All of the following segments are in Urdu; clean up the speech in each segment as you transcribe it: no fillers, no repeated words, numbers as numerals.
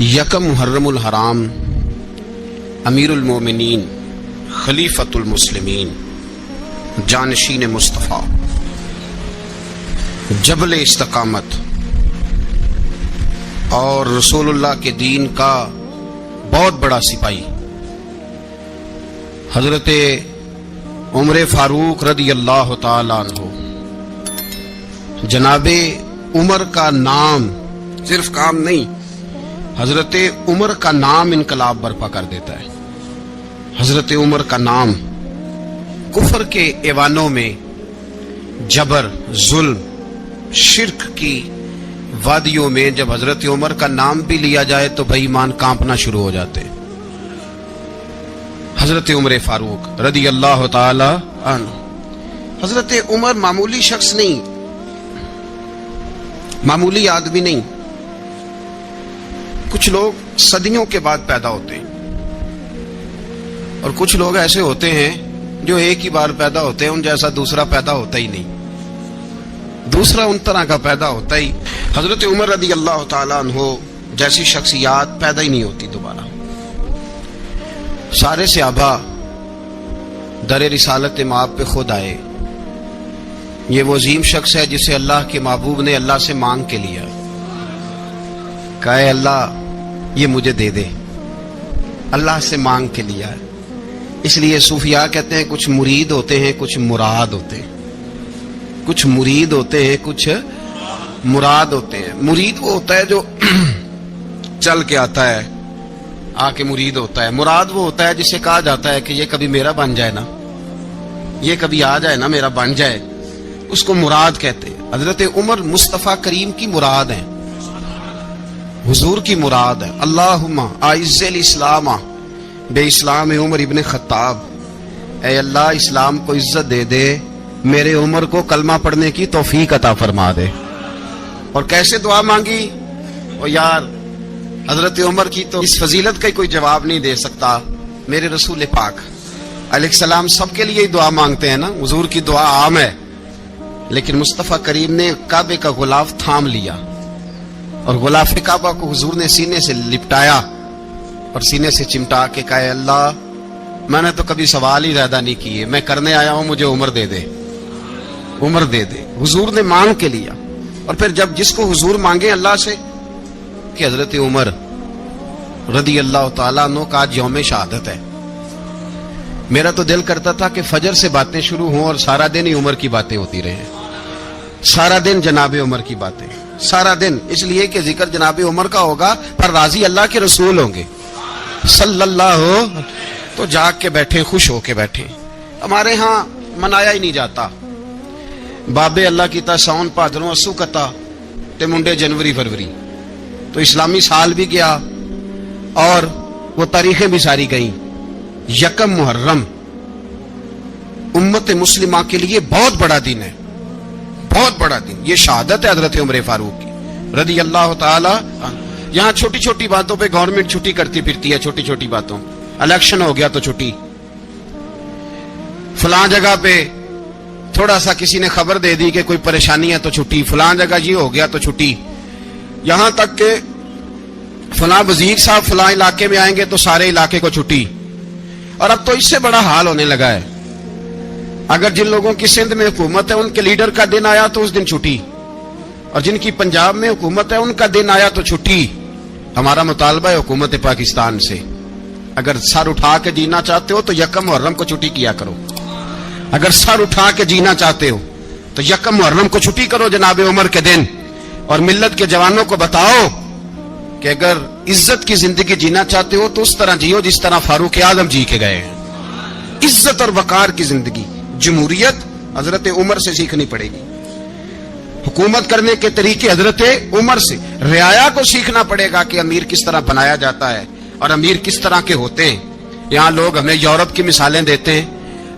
یکم محرم الحرام امیر المومنین خلیفۃ المسلمین جانشین مصطفیٰ جبل استقامت اور رسول اللہ کے دین کا بہت بڑا سپاہی حضرت عمر فاروق رضی اللہ تعالی عنہ. جناب عمر کا نام صرف کام نہیں، حضرت عمر کا نام انقلاب برپا کر دیتا ہے. حضرت عمر کا نام کفر کے ایوانوں میں جبر، ظلم، شرک کی وادیوں میں جب حضرت عمر کا نام بھی لیا جائے تو بے ایمان کانپنا شروع ہو جاتے. حضرت عمر فاروق رضی اللہ تعالی عنہ. حضرت عمر معمولی شخص نہیں، معمولی آدمی نہیں. کچھ لوگ صدیوں کے بعد پیدا ہوتے ہیں اور کچھ لوگ ایسے ہوتے ہیں جو ایک ہی بار پیدا ہوتے ہیں، ان جیسا دوسرا پیدا ہوتا ہی نہیں، دوسرا ان طرح کا پیدا ہوتا ہی. حضرت عمر رضی اللہ تعالیٰ عنہ جیسی شخصیات پیدا ہی نہیں ہوتی دوبارہ. سارے صحابہ در رسالت مآب پہ خود آئے. یہ وہ عظیم شخص ہے جسے اللہ کے محبوب نے اللہ سے مانگ کے لیا، کہا اے اللہ یہ مجھے دے دے. اللہ سے مانگ کے لیا ہے. اس لیے صوفیاء کہتے ہیں کچھ مرید ہوتے ہیں، کچھ مراد ہوتے ہیں. کچھ مرید ہوتے ہیں، کچھ مراد ہوتے ہیں. مرید وہ ہوتا ہے جو چل کے آتا ہے، آ کے مرید ہوتا ہے. مراد وہ ہوتا ہے جسے کہا جاتا ہے کہ یہ کبھی میرا بن جائے نا، یہ کبھی آ جائے نا، میرا بن جائے، اس کو مراد کہتے ہیں. حضرت عمر مصطفیٰ کریم کی مراد ہیں، حضور کی مراد ہے. اللہم اعز الاسلام بے اسلام عمر ابن خطاب. اے اللہ اسلام کو عزت دے دے، میرے عمر کو کلمہ پڑھنے کی توفیق عطا فرما دے. اور کیسے دعا مانگی؟ اور یار حضرت عمر کی تو اس فضیلت کا کوئی جواب نہیں دے سکتا. میرے رسول پاک علیہ السلام سب کے لیے ہی دعا مانگتے ہیں نا، حضور کی دعا عام ہے، لیکن مصطفیٰ کریم نے کعبے کا غلاف تھام لیا اور غلاف کعبہ کو حضور نے سینے سے لپٹایا اور سینے سے چمٹا کے کہا اے اللہ میں نے تو کبھی سوال ہی زیادہ نہیں کیے، میں کرنے آیا ہوں، مجھے عمر دے دے، عمر دے دے. حضور نے مانگ کے لیا. اور پھر جب جس کو حضور مانگے اللہ سے کہ حضرت عمر رضی اللہ تعالیٰ عنہ کا آج یوم شہادت ہے، میرا تو دل کرتا تھا کہ فجر سے باتیں شروع ہوں اور سارا دن ہی عمر کی باتیں ہوتی رہیں، سارا دن جناب عمر کی باتیں، سارا دن. اس لیے کہ ذکر جناب عمر کا ہوگا پر راضی اللہ کے رسول ہوں گے صلی اللہ ہو تو جاگ کے بیٹھے، خوش ہو کے بیٹھے. ہمارے ہاں منایا ہی نہیں جاتا. بابے اللہ کی تا ساؤن پادروں اسو کتا تے منڈے جنوری فروری. تو اسلامی سال بھی گیا اور وہ تاریخیں بھی ساری گئیں. یکم محرم امت مسلمہ کے لیے بہت بڑا دن ہے، بہت بڑا دن. یہ شہادت ہے حضرت عمر فاروق کی رضی اللہ تعالی عنہ. یہاں چھوٹی چھوٹی باتوں پہ گورنمنٹ چھٹی کرتی پھرتی ہے، چھوٹی چھوٹی باتوں. الیکشن ہو گیا تو چھٹی، فلاں جگہ پہ تھوڑا سا کسی نے خبر دے دی کہ کوئی پریشانی ہے تو چھٹی، فلاں جگہ یہ ہو گیا تو چھٹی. یہاں تک کہ فلاں وزیر صاحب فلاں علاقے میں آئیں گے تو سارے علاقے کو چھٹی. اور اب تو اس سے بڑا حال ہونے لگا ہے. اگر جن لوگوں کی سندھ میں حکومت ہے ان کے لیڈر کا دن آیا تو اس دن چھٹی، اور جن کی پنجاب میں حکومت ہے ان کا دن آیا تو چھٹی. ہمارا مطالبہ ہے حکومت پاکستان سے، اگر سر اٹھا کے جینا چاہتے ہو تو یکم محرم کو چھٹی کیا کرو. اگر سر اٹھا کے جینا چاہتے ہو تو یکم محرم کو چھٹی کرو جناب عمر کے دن. اور ملت کے جوانوں کو بتاؤ کہ اگر عزت کی زندگی جینا چاہتے ہو تو اس طرح جیو جس طرح فاروق اعظم جی کے گئے ہیں. عزت اور وقار کی زندگی، جمہوریت حضرت عمر سے سیکھنی پڑے گی. حکومت کرنے کے طریقے حضرت عمر سے، رعایا کو سیکھنا پڑے گا کہ امیر کس طرح بنایا جاتا ہے اور امیر کس طرح کے ہوتے ہیں. یہاں لوگ ہمیں یورپ کی مثالیں دیتے ہیں،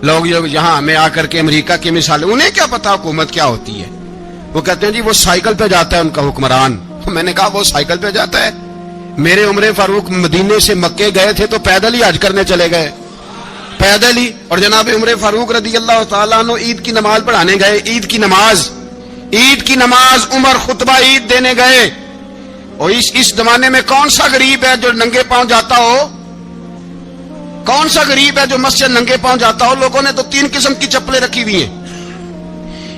لوگ یہاں ہمیں آ کر کے امریکہ کی مثالیں، انہیں کیا پتا حکومت کیا ہوتی ہے. وہ کہتے ہیں جی وہ سائیکل پہ جاتا ہے ان کا حکمران. میں نے کہا وہ سائیکل پہ جاتا ہے؟ میرے عمر فاروق مدینے سے مکے گئے تھے تو پیدل ہی حج کرنے چلے گئے، پیدل ہی. اور جناب عمر فاروق رضی اللہ تعالیٰ عنہ عید کی نماز پڑھانے گئے. عید کی نماز عمر خطبہ عید دینے گئے. اور اس زمانے میں کون سا غریب ہے جو ننگے پاؤں جاتا ہو؟ کون سا غریب ہے جو مسجد ننگے پاؤں جاتا ہو؟ لوگوں نے تو 3 قسم کی چپلیں رکھی ہوئی ہیں.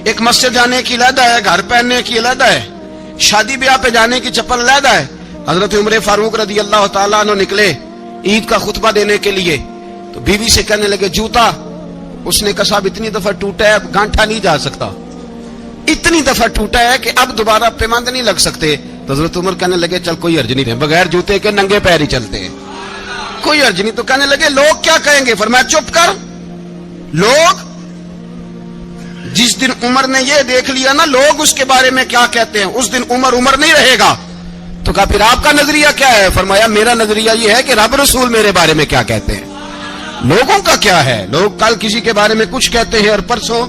ایک مسجد جانے کی علیحدہ ہے, گھر پہننے کی علیحدہ ہے, شادی بیاہ پہ جانے کی چپل علیحدہ ہے. حضرت عمر فاروق رضی اللہ تعالیٰ عنہ نکلے عید کا خطبہ دینے کے لیے, تو بیوی سے کہنے لگے جوتا. اس نے کہا صاحب اتنی دفعہ ٹوٹا ہے, اب گانٹھا نہیں جا سکتا, اتنی دفعہ ٹوٹا ہے کہ اب دوبارہ پیماند نہیں لگ سکتے. تو حضرت عمر کہنے لگے چل کوئی حرج نہیں ہے, بغیر جوتے کے ننگے پیر ہی چلتے ہیں, کوئی حرج نہیں. تو کہنے لگے لوگ کیا کہیں گے؟ فرمایا چپ کر. لوگ جس دن عمر نے یہ دیکھ لیا نا لوگ اس کے بارے میں کیا کہتے ہیں, اس دن عمر نہیں رہے گا. تو کہا پھر آپ کا نظریہ کیا ہے؟ فرمایا میرا نظریہ یہ ہے کہ رب رسول میرے بارے میں کیا کہتے ہیں. لوگوں کا کیا ہے؟ لوگ کل کسی کے بارے میں کچھ کہتے ہیں اور پرسوں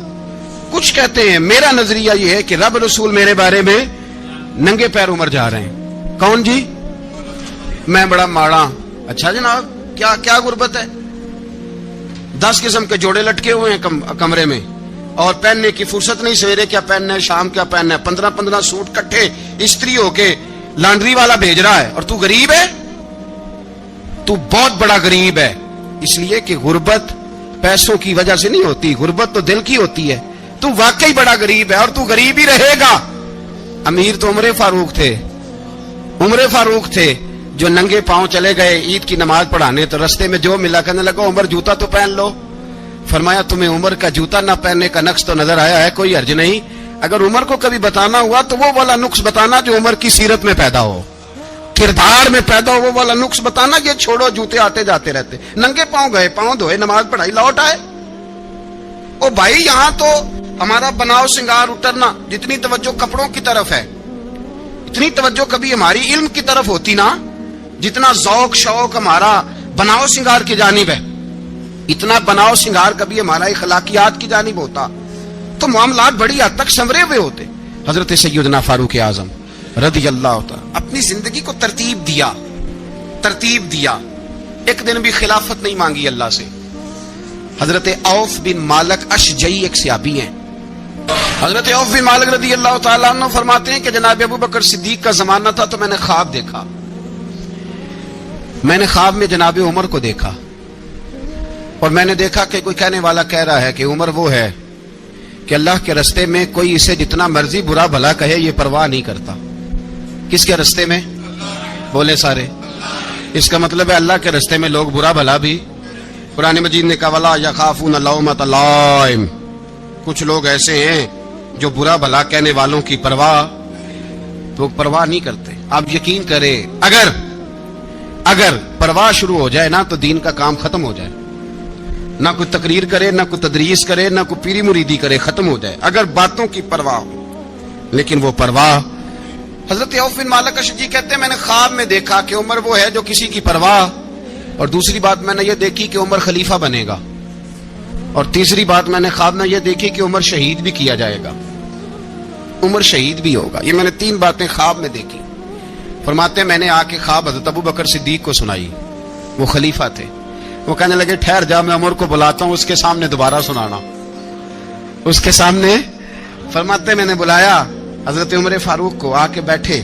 کچھ کہتے ہیں. میرا نظریہ یہ ہے کہ رب رسول میرے بارے میں ننگے پیر عمر جا رہے ہیں. کون جی؟ میں بڑا ماڑا. اچھا جناب, کیا غربت ہے؟ 10 قسم کے جوڑے لٹکے ہوئے ہیں کمرے میں, اور پہننے کی فرصت نہیں. سویرے کیا پہننا ہے, شام کیا پہننا ہے, 15 سوٹ کٹھے استری ہو کے لانڈری والا بھیج رہا ہے, اور تو غریب ہے. تو بہت بڑا غریب ہے. اس لیے کہ غربت پیسوں کی وجہ سے نہیں ہوتی, غربت تو دل کی ہوتی ہے. تو واقعی بڑا غریب ہے اور تو غریب ہی رہے گا. امیر تو عمر فاروق تھے جو ننگے پاؤں چلے گئے عید کی نماز پڑھانے. تو رستے میں جو ملا کہنے لگا عمر جوتا تو پہن لو. فرمایا تمہیں عمر کا جوتا نہ پہننے کا نقص تو نظر آیا ہے؟ کوئی حرج نہیں. اگر عمر کو کبھی بتانا ہوا تو وہ والا نقص بتانا جو عمر کی سیرت میں پیدا ہو, کردار میں پیدا ہو, وہ والا نقص بتانا. یہ چھوڑو جوتے آتے جاتے رہتے, ننگے پاؤں گئے, پاؤں دھوئے, نماز پڑھائی, لوٹ آئے. او بھائی یہاں تو ہمارا بناؤ سنگار اترنا, جتنی توجہ کپڑوں کی طرف ہے اتنی توجہ کبھی ہماری علم کی طرف ہوتی نا. جتنا ذوق شوق ہمارا بناؤ سنگار کی جانب ہے, اتنا بناؤ سنگار کبھی ہمارا اخلاقیات کی جانب ہوتا تو معاملات بڑی حد تک سنورے ہوئے ہوتے. حضرت سیدنا فاروق اعظم رضی اللہ تعالی اپنی زندگی کو ترتیب دیا. ایک دن بھی خلافت نہیں مانگی اللہ سے. حضرت عوف بن مالک اشجعی ایک صحابی ہیں. حضرت عوف بن مالک رضی اللہ تعالیٰ عنہ فرماتے ہیں کہ جناب ابو بکر صدیق کا زمانہ تھا تو میں نے خواب دیکھا. میں نے خواب میں جناب عمر کو دیکھا, اور میں نے دیکھا کہ کوئی کہنے والا کہہ رہا ہے کہ عمر وہ ہے کہ اللہ کے رستے میں کوئی اسے جتنا مرضی برا بھلا کہے یہ پرواہ نہیں کرتا. کس کے رستے میں؟ بولے سارے. اس کا مطلب ہے اللہ کے رستے میں لوگ برا بھلا بھی. قرآن مجید نے کہا وَلَا يَخَافُونَ لَوْمَةَ لَائِمٍ. کچھ لوگ ایسے ہیں جو برا بھلا کہنے والوں کی پرواہ نہیں کرتے. آپ یقین کریں اگر پرواہ شروع ہو جائے نا تو دین کا کام ختم ہو جائے. نہ کوئی تقریر کرے, نہ کوئی تدریس کرے, نہ کوئی پیری مریدی کرے, ختم ہو جائے اگر باتوں کی پرواہ ہو. لیکن وہ پرواہ, حضرت عوف بن مالک اشجعی کہتے ہیں میں نے خواب میں دیکھا کہ عمر وہ ہے جو کسی کی پرواہ, اور دوسری بات میں نے یہ دیکھی کہ عمر خلیفہ بنے گا, اور تیسری بات میں نے خواب میں یہ دیکھی کہ عمر شہید بھی کیا جائے گا, عمر شہید بھی ہوگا. یہ میں نے 3 باتیں خواب میں دیکھی. فرماتے ہیں میں نے آ کے خواب حضرت ابو بکر صدیق کو سنائی, وہ خلیفہ تھے. وہ کہنے لگے ٹھہر جا, میں عمر کو بلاتا ہوں, اس کے سامنے دوبارہ سنانا. اس کے سامنے فرماتے میں نے بلایا حضرت عمر فاروق کو, آ کے بیٹھے,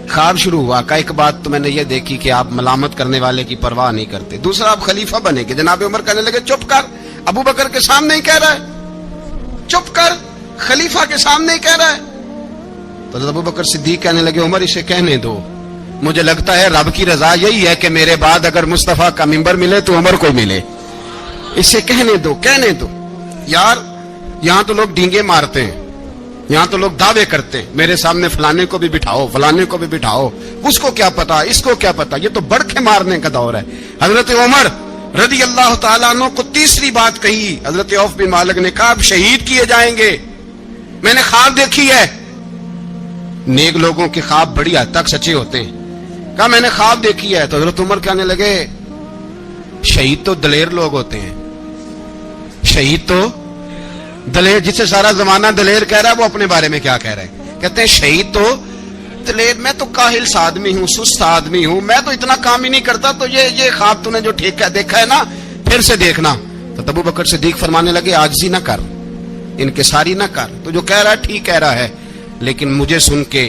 خواب شروع ہوا. کا ایک بات تو میں نے یہ دیکھی کہ آپ ملامت کرنے والے کی پرواہ نہیں کرتے. دوسرا آپ خلیفہ بنے گے. جناب عمر کہنے لگے چپ کر, ابو بکر کے سامنے ہی کہہ رہا ہے, چپ کر, خلیفہ کے سامنے ہی کہہ رہا ہے. تو حضرت ابو بکر صدیق کہنے لگے عمر اسے کہنے دو, مجھے لگتا ہے رب کی رضا یہی ہے کہ میرے بعد اگر مصطفیٰ کا منبر ملے تو عمر کو ملے, اسے کہنے دو. یار یہاں تو لوگ ڈینگے مارتے ہیں, یہاں تو لوگ دعوے کرتے ہیں میرے سامنے فلانے کو بھی بٹھاؤ, فلانے کو بھی بٹھاؤ, اس کو کیا پتا, اس کو کیا پتا. یہ تو بڑکے مارنے کا دور ہے. حضرت عمر رضی اللہ تعالیٰ عنہ کو تیسری بات کہی. حضرت عوف بن مالک نے کہا اب شہید کیے جائیں گے, میں نے خواب دیکھی ہے. نیک لوگوں کے خواب بڑی حد تک سچے ہوتے ہیں. کہا میں نے خواب دیکھی ہے. تو حضرت عمر کہنے لگے شہید تو دلیر لوگ ہوتے ہیں, شہید تو دلیر, جسے سارا زمانہ دلیر کہہ رہا ہے وہ اپنے بارے میں کیا کہہ رہے ہیں؟ کہتے ہیں شہید تو دلیر, میں تو کاہل سا آدمی ہوں, سست آدمی ہوں, میں تو اتنا کام ہی نہیں کرتا. تو یہ خواب تو نے جو دیکھا ہے نا پھر سے دیکھنا. تو ابو بکر صدیق فرمانے لگے عاجزی نہ کر, انکساری نہ کر, تو جو کہہ رہا ہے ٹھیک کہہ رہا ہے, لیکن مجھے سن کے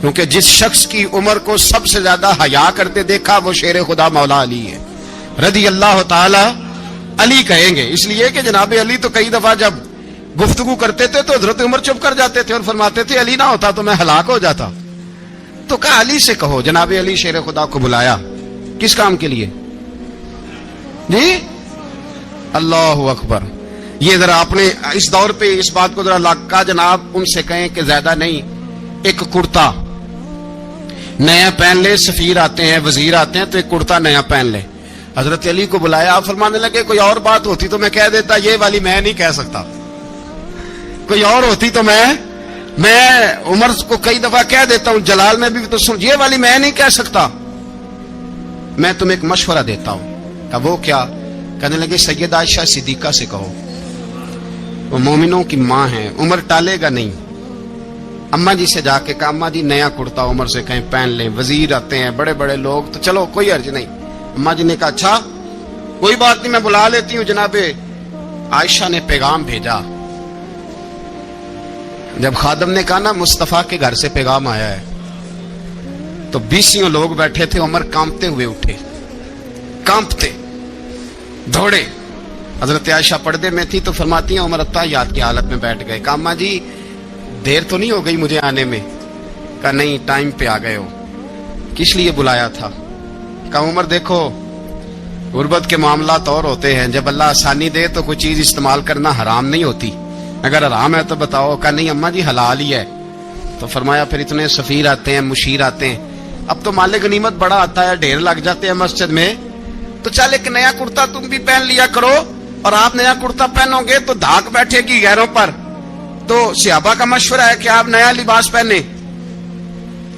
کیونکہ جس شخص کی عمر کو سب سے زیادہ حیا کرتے دیکھا وہ شیر خدا مولا علی ہے رضی اللہ تعالی علی کہیں گے، اس لیے کہ جناب علی تو کئی دفعہ جب گفتگو کرتے تھے تو حضرت عمر چپ کر جاتے تھے اور فرماتے تھے علی نہ ہوتا تو میں ہلاک ہو جاتا، تو کہا علی سے کہو۔ جناب علی شیر خدا کو بلایا، کس کام کے لیے؟ جی اللہ اکبر۔ یہ ذرا اپنے اس دور پہ اس بات کو ذرا لگا جناب ان سے کہیں کہ زیادہ نہیں، ایک کرتا نیا پہن لے، سفیر آتے ہیں وزیر آتے ہیں تو ایک کرتا نیا پہن لے۔ حضرت علی کو بلایا، آپ فرمانے لگے کوئی اور بات ہوتی تو میں کہہ دیتا، یہ والی میں نہیں کہہ سکتا، کوئی اور ہوتی تو میں عمر کو کئی دفعہ کہہ دیتا ہوں، جلال میں بھی تو سن، یہ والی میں نہیں کہہ سکتا، میں تمہیں ایک مشورہ دیتا ہوں۔ کہ وہ کیا؟ کہنے لگے سیدہ عائشہ صدیقہ سے کہو، وہ مومنوں کی ماں ہیں، عمر ٹالے گا نہیں۔ اماں جی سے جا کے کہا اماں جی نیا کرتا عمر سے کہیں پہن لیں، وزیر آتے ہیں بڑے بڑے لوگ تو چلو کوئی حرج نہیں۔ اماں جی نے کہا اچھا کوئی بات نہیں میں بلا لیتی ہوں۔ جناب عائشہ نے پیغام بھیجا، جب خادم نے کہا نا مصطفیٰ کے گھر سے پیغام آیا ہے، تو 20 لوگ بیٹھے تھے، عمر کانپتے ہوئے اٹھے، کانپتے دوڑے۔ حضرت عائشہ پردے میں تھی تو فرماتی ہیں عمر اتحیات کی حالت میں بیٹھ گئے۔ کہا اماں جی دیر تو نہیں ہو گئی مجھے آنے میں؟ کہا نہیں ٹائم پہ آ گئے ہو۔ کس لیے بلایا تھا؟ کہا عمر دیکھو غربت کے معاملات اور ہوتے ہیں، جب اللہ آسانی دے تو کوئی چیز استعمال کرنا حرام نہیں ہوتی، اگر حرام ہے تو بتاؤ۔ کہا نہیں اماں جی حلال ہی ہے۔ تو فرمایا پھر اتنے سفیر آتے ہیں مشیر آتے ہیں، اب تو مال غنیمت بڑا آتا ہے، ڈھیر لگ جاتے ہیں مسجد میں، تو چل ایک نیا کرتا تم بھی پہن لیا کرو، اور آپ نیا کرتا پہنو گے تو دھاک بیٹھے گی غیروں پر، تو صحابہ کا مشورہ ہے کہ آپ نیا لباس پہنے۔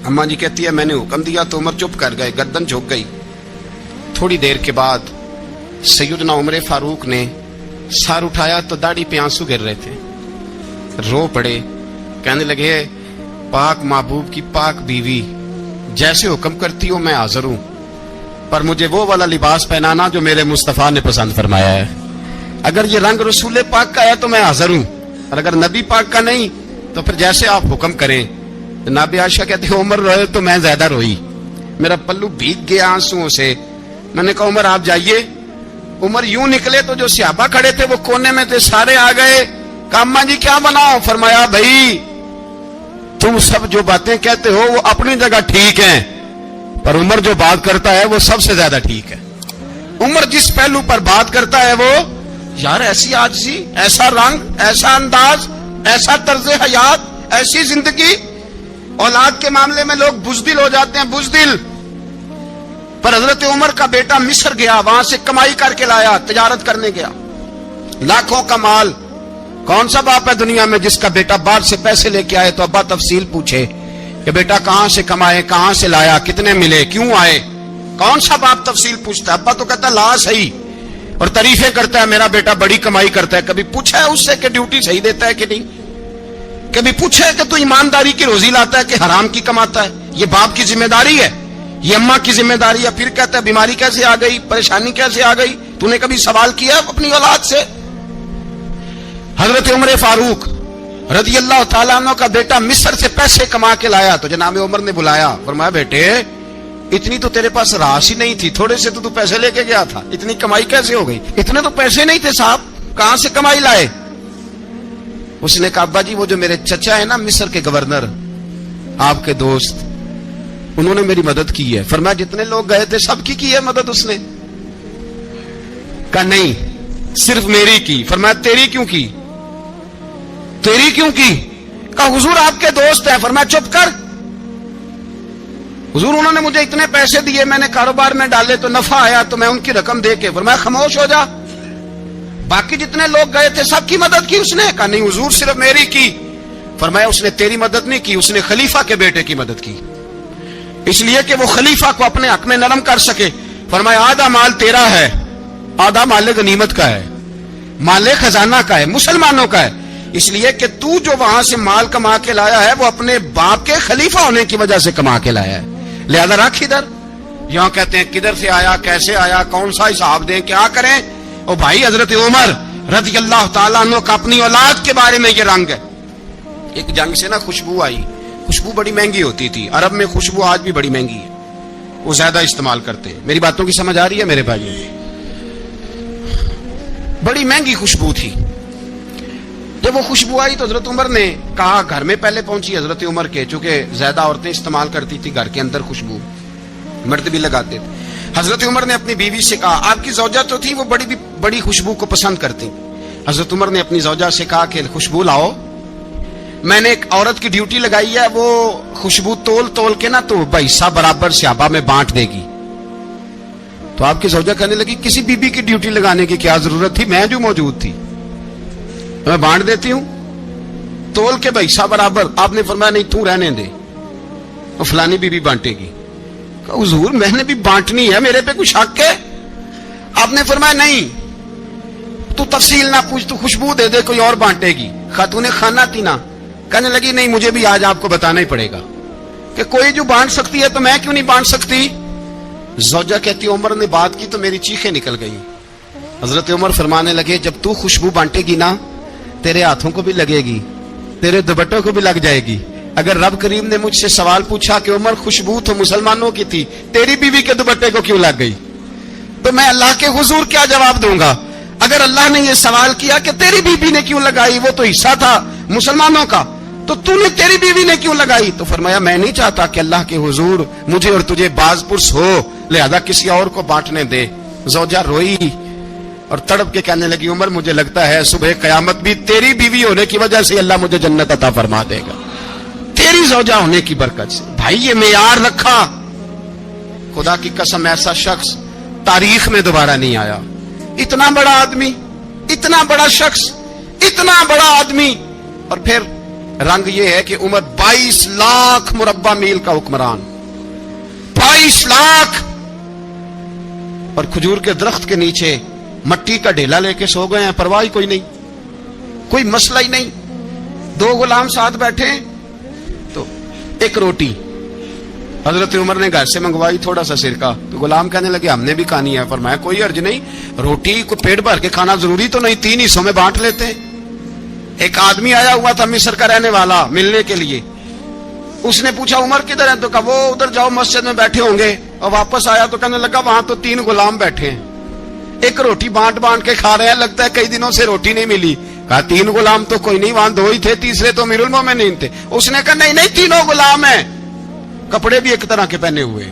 اماں جی کہتی ہے میں نے حکم دیا تو عمر چپ کر گئے، گردن جھک گئی۔ تھوڑی دیر کے بعد سیدنا عمر فاروق نے سر اٹھایا تو داڑھی پہ آنسو گر رہے تھے، رو پڑے، کہنے لگے پاک محبوب کی پاک بیوی جیسے حکم کرتی ہو میں حاضر ہوں، پر مجھے وہ والا لباس پہنانا جو میرے مصطفیٰ نے پسند فرمایا ہے، اگر یہ رنگ رسول پاک کا ہے تو میں حاضر ہوں، اور اگر نبی پاک کا نہیں تو پھر جیسے آپ حکم کریں۔ جناب عائشہ کہتے ہیں عمر روئے تو میں زیادہ روئی، میرا پلو بھیگ گیا آنسوؤں سے۔ میں نے کہا عمر آپ جائیے۔ عمر یوں نکلے تو جو صحابہ کھڑے تھے وہ کونے میں تھے، سارے آ گئے۔ کہا اماں جی کیا بناؤ؟ فرمایا بھائی تم سب جو باتیں کہتے ہو وہ اپنی جگہ ٹھیک ہیں، پر عمر جو بات کرتا ہے وہ سب سے زیادہ ٹھیک ہے۔ عمر جس پہلو پر بات کرتا ہے وہ یار ایسی عاجزی، ایسا رنگ، ایسا انداز، ایسا طرز حیات، ایسی زندگی، اولاد کے معاملے میں لوگ بزدل ہو جاتے ہیں، بزدل، پر حضرت عمر کا بیٹا مصر گیا، وہاں سے کمائی کر کے لایا، تجارت کرنے گیا، لاکھوں کا مال۔ کون سا باپ ہے دنیا میں جس کا بیٹا باہر سے پیسے لے کے آئے تو ابا تفصیل پوچھے کہ بیٹا کہاں سے کمائے، کہاں سے لایا، کتنے ملے، کیوں آئے؟ کون سا باپ تفصیل پوچھتا ہے؟ ابا تو کہتا ہے لا صحیح، اور تعریفیں کرتا ہے میرا بیٹا بڑی کمائی کرتا ہے۔ کبھی پوچھا ہے اس سے کہ ڈیوٹی صحیح دیتا ہے کہ نہیں؟ کبھی پوچھا ہے کہ تو ایمانداری کی روزی لاتا ہے کہ حرام کی کماتا ہے؟ یہ باپ کی ذمہ داری ہے، یہ اماں کی ذمہ داری ہے۔ پھر کہتا ہے بیماری کیسے آ گئی، پریشانی کیسے آ گئی؟ تو نے کبھی سوال کیا اپنی اولاد سے؟ حضرت عمر فاروق رضی اللہ تعالیٰ عنہ کا بیٹا مصر سے پیسے کما کے لایا تو جناب عمر نے بلایا، فرمایا بیٹے اتنی تو تیرے پاس راس ہی نہیں تھی، تھوڑے سے تو پیسے لے کے گیا تھا، اتنی کمائی کیسے ہو گئی؟ اتنے تو پیسے نہیں تھے صاحب، کہاں سے کمائی لائے؟ اس نے کہا ابا جی وہ جو میرے چچا ہے نا مصر کے گورنر، آپ کے دوست، انہوں نے میری مدد کی ہے۔ فرمایا جتنے لوگ گئے تھے سب کی ہے مدد اس نے؟ کہا نہیں صرف میری کی۔ فرمایا تیری کیوں کی؟ تیری کیوں کی؟ کہا حضور آپ کے دوست ہیں۔ فرمایا چپ کر، حضور انہوں نے مجھے اتنے پیسے دیے، میں نے کاروبار میں ڈالے تو نفع آیا تو میں ان کی رقم دے کے۔ فرمایا خاموش ہو جا، باقی جتنے لوگ گئے تھے سب کی مدد کی اس نے؟ کہا نہیں حضور صرف میری کی۔ فرمایا اس نے تیری مدد نہیں کی، اس نے خلیفہ کے بیٹے کی مدد کی، اس لیے کہ وہ خلیفہ کو اپنے حق میں نرم کر سکے۔ فرمایا آدھا مال تیرا ہے، آدھا مال غنیمت کا ہے، مال خزانہ کا ہے، مسلمانوں کا ہے، اس لیے کہ تو جو وہاں سے مال کما کے لایا ہے وہ اپنے باپ کے خلیفہ ہونے کی وجہ سے کما کے لایا ہے، لہذا رکھ ادھر۔ یہاں کہتے ہیں کدھر سے آیا، کیسے آیا، کون سا حساب دیں، کیا کریں؟ او بھائی حضرت عمر رضی اللہ تعالیٰ عنہ کا اپنی اولاد کے بارے میں یہ رنگ ہے، ایک جنگ سے نا خوشبو آئی. خوشبو بڑی مہنگی ہوتی تھی. عرب میں خوشبو آج بھی بڑی مہنگی ہے, وہ زیادہ استعمال کرتے ہیں. میری باتوں کی سمجھ آ رہی ہے میرے بھائیوں؟ بڑی مہنگی خوشبو تھی. جب وہ خوشبو آئی تو حضرت عمر نے کہا, گھر میں پہلے پہنچی حضرت عمر کے, چونکہ زیادہ عورتیں استعمال کرتی تھی گھر کے اندر خوشبو, مرد بھی لگاتے تھے. حضرت عمر نے اپنی بیوی سے کہا, آپ کی زوجہ تو تھی وہ بڑی خوشبو کو پسند کرتی. حضرت عمر نے اپنی زوجہ سے کہا کہ خوشبو لاؤ, میں نے ایک عورت کی ڈیوٹی لگائی ہے, وہ خوشبو تول تول کے نا تو حصہ برابر صحابہ میں بانٹ دے گی. تو آپ کی زوجہ کہنے لگی, کسی بی بی کی ڈیوٹی لگانے کی کیا ضرورت تھی, میں جو موجود تھی میں بانٹ دیتی ہوں تول کے حصہ برابر. آپ نے فرمایا نہیں تو رہنے دے, اور فلانی بی بی بانٹے گی. کہا حضور میں نے بھی بانٹنی ہے, میرے پہ کوئی شک ہے؟ آپ نے فرمایا نہیں, تو تفصیل نہ پوچھ, تو خوشبو دے دے, کوئی اور بانٹے گی. خاتون خانہ تھی نا, کہنے لگی نہیں مجھے بھی آج آپ کو بتانا ہی پڑے گا کہ کوئی جو بانٹ سکتی ہے تو میں کیوں نہیں بانٹ سکتی. زوجہ کہتی عمر نے بات کی تو میری چیخیں نکل گئی. حضرت عمر فرمانے لگے, جب تو خوشبو بانٹے گی نا تیرے ہاتھوں کو بھی لگے گی, تیرے دوپٹوں کو بھی لگ جائے گی. اگر رب کریم نے مجھ سے سوال پوچھا کہ عمر خوشبو تو مسلمانوں کی تھی, تیری بیوی کے دوپٹے کو کیوں لگ گئی, تو میں اللہ کے حضور کیا جواب دوں گا؟ اگر اللہ نے یہ سوال کیا کہ تیری بیوی نے کیوں لگائی, وہ تو حصہ تھا مسلمانوں کا, تو تو نے تیری بیوی نے کیوں لگائی؟ تو فرمایا میں نہیں چاہتا کہ اللہ کے حضور مجھے اور تجھے باز پرس ہو, لہذا کسی اور کو بانٹنے دے. زوجہ روئی اور تڑپ کے کہنے لگی, عمر مجھے لگتا ہے صبح قیامت بھی تیری بیوی ہونے کی وجہ سے اللہ مجھے جنت عطا فرما دے گا, تیری زوجہ ہونے کی برکت سے. بھائی یہ معیار رکھا, خدا کی قسم ایسا شخص تاریخ میں دوبارہ نہیں آیا. اتنا بڑا آدمی, اتنا بڑا شخص, اتنا بڑا آدمی, اور پھر رنگ یہ ہے کہ عمر 22 لاکھ مربع میل کا حکمران, 22 لاکھ, اور کھجور کے درخت کے نیچے مٹی کا ڈھیلا لے کے سو گئے ہیں, پرواہ کوئی نہیں, کوئی مسئلہ ہی نہیں. 2 غلام ساتھ بیٹھے تو ایک روٹی حضرت عمر نے گھر سے منگوائی, تھوڑا سا سرکہ, تو غلام کہنے لگے ہم نے بھی کھانی ہے. فرمایا کوئی حرج نہیں, روٹی کو پیٹ بھر کے کھانا ضروری تو نہیں, 3 حصوں میں بانٹ لیتے. ایک آدمی آیا ہوا تھا مصر کا رہنے والا ملنے کے لیے, اس نے پوچھا عمر کدھر ہیں, تو کہا وہ ادھر جاؤ مسجد میں بیٹھے ہوں گے. اور واپس آیا تو کہنے لگا وہاں تو 3 غلام بیٹھے ہیں, ایک روٹی بانٹ بانٹ کے کھا رہے ہیں, لگتا ہے کئی دنوں سے روٹی نہیں ملی. کہا 3 غلام تو کوئی نہیں, وہاں 2 ہی تھے, تیسرے تو امیر المومنین تھے. اس نے کہا نہیں 3 غلام ہیں, کپڑے بھی ایک طرح کے پہنے ہوئے,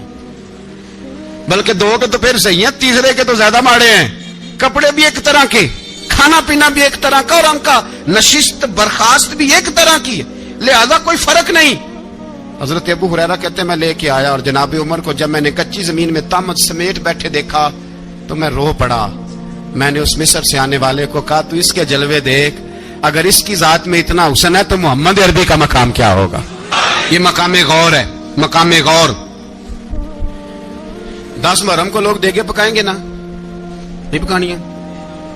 بلکہ 2 کے تو پھر صحیح ہیں, تیسرے کے تو زیادہ ماڑے ہیں. کپڑے بھی ایک طرح کے, کھانا پینا بھی ایک طرح کا, اور ان کا نشست برخاست بھی ایک طرح کی ہے, لہذا کوئی فرق نہیں. حضرت ابو ہریرہ کہتے ہیں میں لے کے آیا, اور جناب عمر کو جب میں نے کچی زمین میں تامت سمیٹ بیٹھے دیکھا تو میں رو پڑا. میں نے اس مصر سے آنے والے کو کہا تو اس کے جلوے دیکھ, اگر اس کی ذات میں اتنا حسن ہے تو محمد عربی کا مقام کیا ہوگا. یہ مقام غور ہے, مقام غور. 10 محرم کو لوگ دیگے پکائیں گے نا, نہیں پکانی ہے,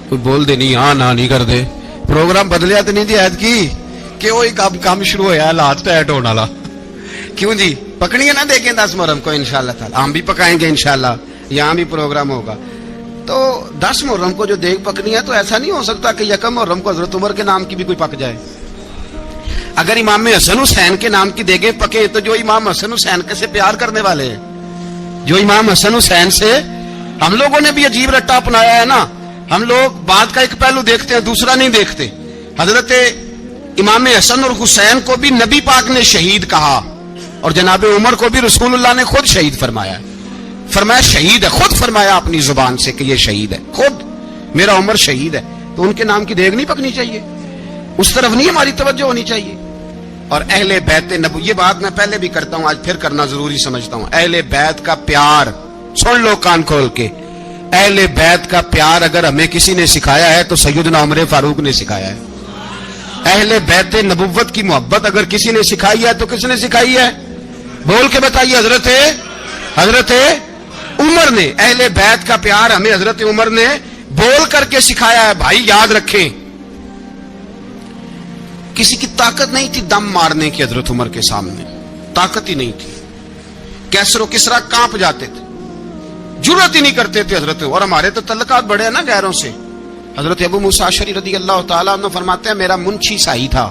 کوئی بول دے نہیں, ہاں نہ نہیں کر دے. پروگرام بدلیا تو نہیں دی عید کی کہ وہی کام شروع ہوا لات ٹائٹ ہونے والا, کیوں جی پکڑی ہے نا دیکھیں 10 محرم کو انشاءاللہ تعالی, ہم بھی پکائیں گے انشاءاللہ, یہاں بھی پروگرام ہوگا. تو 10 محرم کو جو دیگ پکنی ہے تو ایسا نہیں ہو سکتا کہ 1 محرم کو حضرت عمر کے نام کی بھی کوئی پک جائے. اگر امام حسن حسین کے نام کی دیگیں پکے تو جو امام حسن حسین سے پیار کرنے والے ہیں, جو امام حسن حسین سے, ہم لوگوں نے بھی عجیب رٹا اپنایا ہے نا, ہم لوگ بات کا ایک پہلو دیکھتے ہیں دوسرا نہیں دیکھتے. حضرت امام حسن اور حسین کو بھی نبی پاک نے شہید کہا, اور جناب عمر کو بھی رسول اللہ نے خود شہید فرمایا. فرمایا شہید ہے, خود فرمایا اپنی زبان سے کہ یہ شہید ہے, خود میرا عمر شہید ہے. تو ان کے نام کی دیگ نہیں پکنی چاہیے, اس طرف نہیں ہماری توجہ ہونی چاہیے. اور اہل بیت نبو, یہ بات میں پہلے بھی کرتا ہوں, آج پھر کرنا ضروری سمجھتا ہوں. اہل بیت کا پیار سن لو کان کھول کے, اہل بیت کا پیار اگر ہمیں کسی نے سکھایا ہے تو سیدنا عمر فاروق نے سکھایا ہے. اہل بیت نبوت کی محبت اگر کسی نے سکھائی ہے تو کس نے سکھائی ہے؟ بول کے بتائیے. حضرت عمر نے. اہل بیت کا پیار ہمیں حضرت عمر نے بول کر کے سکھایا ہے. بھائی یاد رکھیں, کسی کی طاقت نہیں تھی دم مارنے کی حضرت عمر کے سامنے, طاقت ہی نہیں تھی. کیسر و کسرا کانپ جاتے تھے, جرأت ہی نہیں کرتے تھے حضرت. اور ہمارے تو تعلقات بڑے ہیں نا غیروں سے. حضرت ابو موسیٰ اشعری رضی اللہ تعالیٰ عنہ فرماتے ہیں میرا منشی سائی تھا,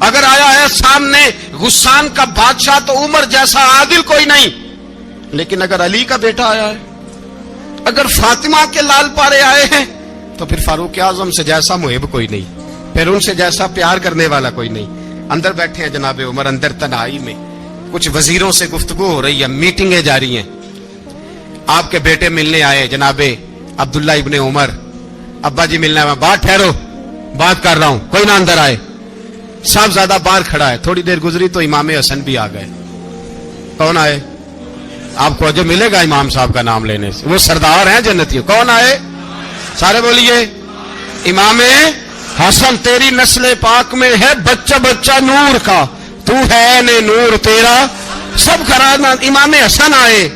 اگر آیا ہے سامنے غسان کا بادشاہ تو عمر جیسا عادل کوئی نہیں، لیکن اگر علی کا بیٹا آیا ہے، اگر فاطمہ کے لال پارے آئے ہیں تو پھر فاروق اعظم سے جیسا محب کوئی نہیں، پھر ان سے جیسا پیار کرنے والا کوئی نہیں۔ اندر بیٹھے ہیں جناب عمر، اندر تنہائی میں کچھ وزیروں سے گفتگو ہو رہی ہے، میٹنگیں جاری ہیں۔ آپ کے بیٹے ملنے آئے جناب عبداللہ ابن عمر، ابا جی ملنا ہے، بات ٹھہرو، بات کر رہا ہوں، کوئی نہ اندر آئے۔ صاحبزادہ باہر کھڑا ہے، تھوڑی دیر گزری تو امام حسن بھی آ گئے۔ کون آئے؟ آپ کو جو ملے گا امام صاحب کا نام لینے سے، وہ سردار ہیں جنتیوں۔ کون آئے؟ سارے بولیے، امام حسن، تیری نسل پاک میں ہے بچہ بچہ نور کا، تو ہے نے نور تیرا سب کرانا۔ امام حسن آئے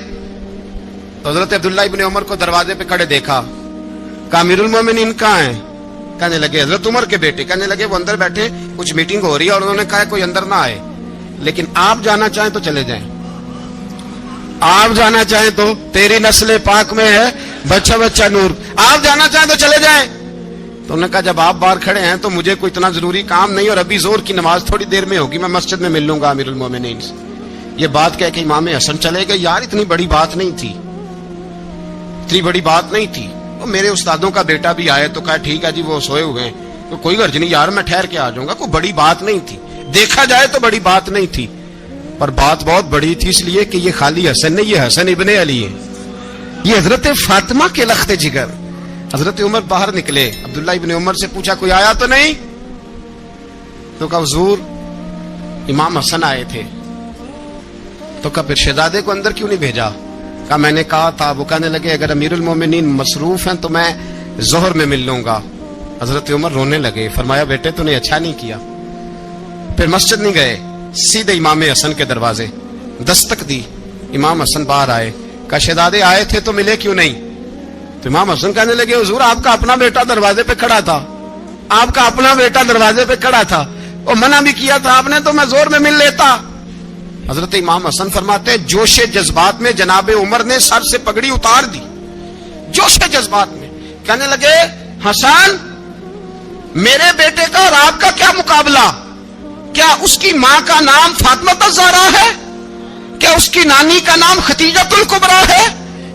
تو حضرت عبداللہ ابن عمر کو دروازے پہ کھڑے دیکھا، کہا امیر المومنین کہاں ہیں؟ کہنے لگے حضرت عمر کے بیٹے۔ کہنے لگے وہ اندر بیٹھے، کچھ میٹنگ ہو رہی ہے اور انہوں نے کہا کوئی اندر نہ آئے، لیکن آپ جانا چاہیں تو چلے جائیں، آپ جانا چاہیں تو، تیری نسل پاک میں ہے بچہ بچہ نور، آپ جانا چاہیں تو چلے جائیں۔ تو انہوں نے کہا جب آپ باہر کھڑے ہیں تو مجھے کوئی اتنا ضروری کام نہیں، اور ابھی زور کی نماز تھوڑی دیر میں ہوگی، میں مسجد میں مل لوں گا امیر المومنین سے۔ یہ بات کہہ کہ امام حسن چلے گئے۔ یار اتنی بڑی بات نہیں تھی، اتنی بڑی بات نہیں تھی۔ وہ میرے استادوں کا بیٹا بھی آئے تو کہا ٹھیک ہے جی وہ سوئے ہوئے ہیں، تو کوئی غرض نہیں یار، میں ٹھہر کے آ جاؤں گا، کوئی بڑی بات نہیں تھی، دیکھا جائے تو بڑی بات نہیں تھی، پر بات بہت بڑی تھی، اس لیے کہ یہ خالی حسن نہیں، یہ حسن ابن علی ہے، یہ حضرت فاطمہ کے لخت جگر۔ حضرت عمر باہر نکلے، عبداللہ ابن عمر سے پوچھا کوئی آیا تو نہیں؟ تو کہا حضور امام حسن آئے تھے۔ تو کہا پھر شہزادے کو اندر کیوں نہیں بھیجا؟ کہا میں نے کہا تھا، وہ کہنے لگے اگر امیر المومنین مصروف ہیں تو میں ظہر میں مل لوں گا۔ حضرت عمر رونے لگے، فرمایا بیٹے تو نے اچھا نہیں کیا۔ پھر مسجد نہیں گئے، سیدھے امام حسن کے دروازے دستک دی، امام حسن باہر آئے، کہا شہزادے آئے تھے تو ملے کیوں نہیں؟ تو امام حسن کہنے لگے حضور آپ کا اپنا بیٹا دروازے پہ کھڑا تھا، آپ کا اپنا بیٹا دروازے پہ کھڑا تھا، وہ منع بھی کیا تھا آپ نے تو میں زور میں مل لیتا۔ حضرت امام حسن فرماتے جوش جذبات میں جناب عمر نے سر سے پگڑی اتار دی، جوش جذبات میں کہنے لگے حسن میرے بیٹے کا اور آپ کا کیا مقابلہ؟ کیا اس کی ماں کا نام فاطمہ الزہرا ہے؟ کیا اس کی نانی کا نام ختیجۃ الکبریٰ ہے؟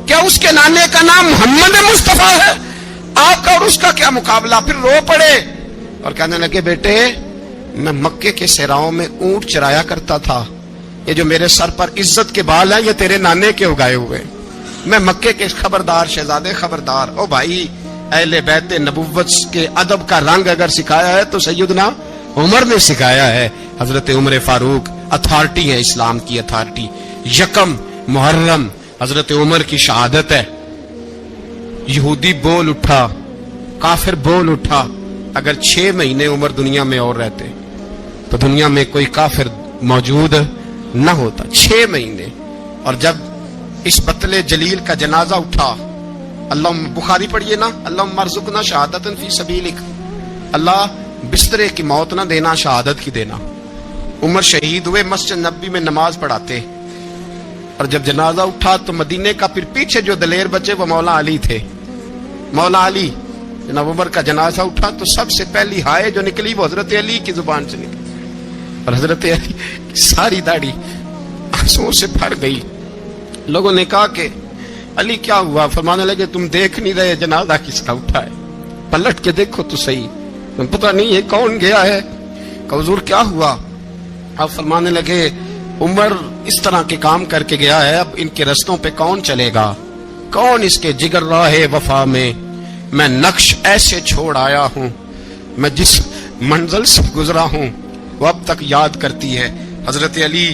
کیا اس کے نانے کا نام محمد مصطفیٰ ہے؟ آپ کا اور اس کا کیا مقابلہ؟ پھر رو پڑے اور کہنے لگے بیٹے میں مکے کے صحراؤں میں اونٹ چرایا کرتا تھا، یہ جو میرے سر پر عزت کے بال ہیں یہ تیرے نانے کے اگائے ہوئے، میں مکے کے خبردار شہزادے خبردار۔ او بھائی اہل بیت نبوت کے ادب کا رنگ اگر سکھایا ہے تو سیدنا عمر نے سکھایا ہے۔ حضرت عمر فاروق اتھارٹی ہے، اسلام کی اتھارٹی۔ یکم محرم حضرت عمر کی شہادت ہے۔ یہودی بول اٹھا، کافر بول اٹھا، اگر 6 مہینے عمر دنیا میں اور رہتے تو دنیا میں کوئی کافر موجود نہ ہوتا، 6 مہینے۔ اور جب اس بطل جلیل کا جنازہ اٹھا، اللہ بخاری پڑھیے نا، اللہم ارزقنا شہادتا فی سبیلک، اللہ بسترے کی موت نہ دینا، شہادت کی دینا۔ عمر شہید ہوئے، مسجد نبوی میں نماز پڑھاتے، اور جب جنازہ اٹھا تو مدینے کا پھر پیچھے جو دلیر بچے وہ مولا علی تھے، مولا علی۔ جناب عمر کا جنازہ اٹھا تو سب سے پہلی ہائے جو نکلی وہ حضرت علی کی زبان سے نکلی، اور حضرت علی کی ساری داڑھی آنسوؤں سے بھر گئی۔ لوگوں نے کہا کہ علی کیا ہوا؟ فرمانے لگے تم دیکھ نہیں رہے جنازہ کس کا اٹھا ہے، پلٹ کے دیکھو تو صحیح، تم پتہ نہیں یہ کون گیا ہے؟ کہ حضور کیا ہوا؟ آپ فرمانے لگے عمر اس طرح کے کام کر کے گیا ہے، اب ان کے رستوں پہ کون چلے گا؟ کون اس کے جگر راہ وفا میں میں نقش ایسے چھوڑ آیا ہوں، میں جس منزل سے گزرا ہوں وہ اب تک یاد کرتی ہے۔ حضرت علی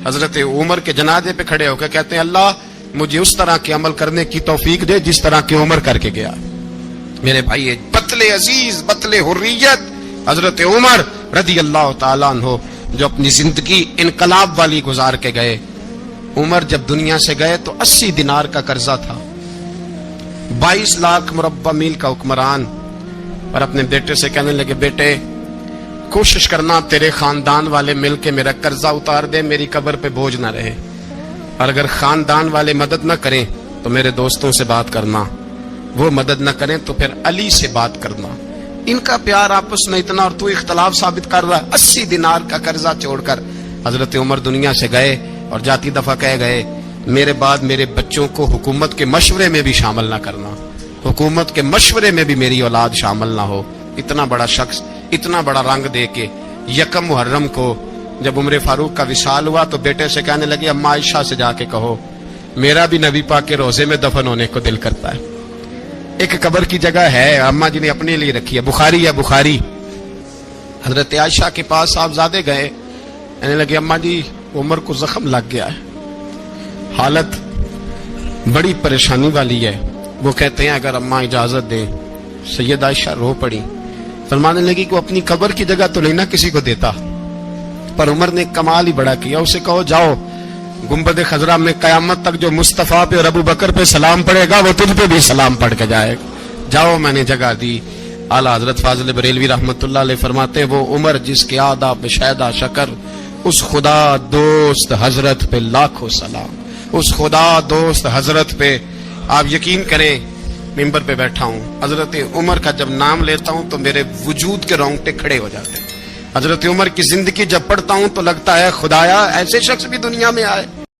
حضرت عمر کے جنازے پہ کھڑے ہو کے کہتے ہیں اللہ مجھے اس طرح کے عمل کرنے کی توفیق دے جس طرح کے عمر کر کے گیا۔ میرے بھائی بطل عزیز، بطل حریت حضرت عمر رضی اللہ تعالیٰ عنہ جو اپنی زندگی انقلاب والی گزار کے گئے۔ عمر جب دنیا سے گئے تو 80 دینار کا قرضہ تھا، 22 لاکھ مربع میل کا حکمران، اور اپنے بیٹے سے کہنے لگے بیٹے کوشش کرنا تیرے خاندان والے مل کے میرا قرضہ اتار دے، میری قبر پہ بوجھ نہ رہے، اور اگر خاندان والے مدد نہ کریں تو میرے دوستوں سے بات کرنا، وہ مدد نہ کریں تو پھر علی سے بات کرنا۔ ان کا پیار آپس میں اتنا اور تو اختلاف ثابت کر رہا ہے. 80 دینار کا قرضہ چھوڑ کر حضرت عمر دنیا سے گئے اور جاتی دفعہ کہہ گئے میرے بعد میرے بچوں کو حکومت کے مشورے میں بھی شامل نہ کرنا, حکومت کے مشورے میں بھی میری اولاد شامل نہ ہو. اتنا بڑا شخص اتنا بڑا رنگ دے کے یکم محرم کو جب عمر فاروق کا وصال ہوا تو بیٹے سے کہنے لگے اما عائشہ سے جا کے کہو میرا بھی نبی پاک کے روزے میں دفن ہونے کو دل کرتا ہے. ایک قبر کی جگہ ہے اما جی نے اپنے لیے رکھی ہے, بخاری ہے بخاری. حضرت عائشہ کے پاس صاحبزادے گئے, کہنے لگے اما جی عمر کو زخم لگ گیا ہے, حالت بڑی پریشانی والی ہے. وہ کہتے ہیں اگر اما اجازت دیں. سید عائشہ رو پڑی, فرمانے لگی کہ اپنی قبر کی جگہ تو نہیں نہ کسی کو دیتا, پر عمر نے کمال ہی بڑا کیا. اسے کہو جاؤ گنبد خضرا میں قیامت تک جو مصطفیٰ پہ اور ابو بکر پہ سلام پڑے گا وہ تجھ پہ بھی سلام پڑھ کے جائے گا. جاؤ میں نے جگہ دی. اعلیٰ حضرت فاضل بریلوی رحمۃ اللہ علیہ فرماتے ہیں وہ عمر جس کے آداب شیدا شکر اس خدا دوست حضرت پہ لاکھوں سلام. اس خدا دوست حضرت پہ آپ یقین کریں ممبر پہ بیٹھا ہوں, حضرت عمر کا جب نام لیتا ہوں تو میرے وجود کے رونگٹے کھڑے ہو جاتے ہیں. حضرت عمر کی زندگی جب پڑھتا ہوں تو لگتا ہے خدایا ایسے شخص بھی دنیا میں آئے.